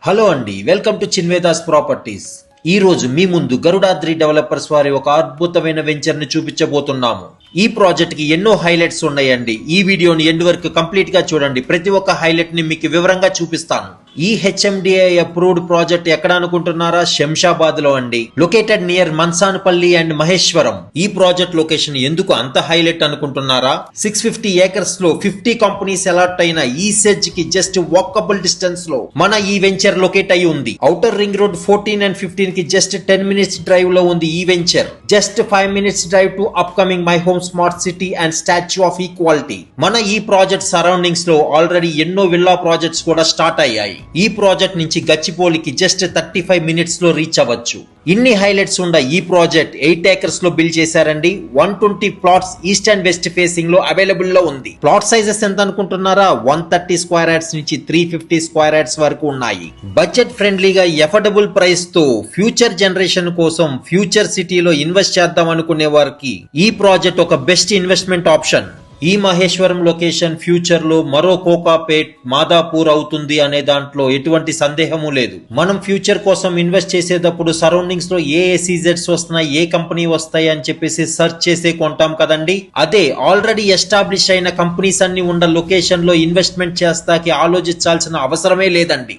Hello అండి, welcome to చిన్వేదాస్ properties. ఈ రోజు మీ ముందు గరుడాద్రి డెవలపర్స్ వారి ఒక అద్భుతమైన వెంచర్ ని చూపించబోతున్నాము. ఈ ప్రాజెక్ట్ కి ఎన్నో హైలైట్స్ ఉన్నాయండి. ఈ వీడియోని ఎండ్ వరకు కంప్లీట్ గా చూడండి. ప్రతి ఒక్క హైలైట్ ని మీకు వివరంగా చూపిస్తాను. ఈ హెచ్ఎండిఐ అప్రూవ్డ్ ప్రాజెక్ట్ ఎక్కడ అనుకుంటున్నారా? శంషాబాద్ లో అండి. Located near Mansanpalli and Maheshwaram. ఈ ప్రాజెక్ట్ లొకేషన్ ఎందుకు అంత హైలైట్ అనుకుంటున్నారా? 650 ఏకర్స్ లో 50 కంపెనీస్ అలాట్ అయిన ఈ సెజ్ కి జస్ట్ వాకబుల్ డిస్టెన్స్ లో మన ఈ వెంచర్ లొకేట్ అయి ఉంది. ఔటర్ రింగ్ రోడ్ 14 and 15 కి జస్ట్ 10 minutes డ్రైవ్ లో ఉంది ఈ venture. Just 5 minutes drive to upcoming my home smart city and statue of equality. మన ఈ ప్రాజెక్ట్ సరౌండింగ్స్ లో ఆల్రెడీ ఎన్నో విల్లా ప్రాజెక్ట్స్ కూడా స్టార్ట్ అయ్యాయి. ఈ ప్రాజెక్ట్ నుంచి గచ్చిపోలికి జస్ట్ 35 minutes లో రీచ్ అవ్వచ్చు. ఇన్ని హైలైట్స్ ఉన్న ఈ ప్రాజెక్ట్ 8 acres లో బిల్డ్ చేశారండి. 120 plots east and west facing లో అవైలబుల్ లో ఉంది. ప్లాట్ సైజెస్ ఎంత అనుకుంటున్నారా? 130 square yards నుంచి 350 square yards వరకు ఉన్నాయి. బడ్జెట్ ఫ్రెండ్లీగా ఎఫోర్డబుల్ ప్రైస్ తో ఫ్యూచర్ జనరేషన్ కోసం ఫ్యూచర్ సిటీలో ఇన్వెస్ట్ చేద్దాం అనుకునే వారికి ఈ ప్రాజెక్ట్ ఒక బెస్ట్ ఇన్వెస్ట్మెంట్ ఆప్షన్. ఈ మహేశ్వరం లొకేషన్ ఫ్యూచర్ లో మరో కోకాపేట్, మాదాపూర్ అవుతుంది అనే దాంట్లో ఎటువంటి సందేహము లేదు. మనం ఫ్యూచర్ కోసం ఇన్వెస్ట్ చేసేటప్పుడు సరౌండింగ్స్ లో ఏ సీజెడ్స్ వస్తున్నాయి, ఏ కంపెనీ వస్తాయి అని చెప్పేసి సెర్చ్ చేసే కొంటాం కదండి. అదే ఆల్రెడీ ఎస్టాబ్లిష్ అయిన కంపెనీస్ అన్ని ఉన్న లొకేషన్ లో ఇన్వెస్ట్మెంట్ చేస్తాకి ఆలోచించాల్సిన అవసరమే లేదండి.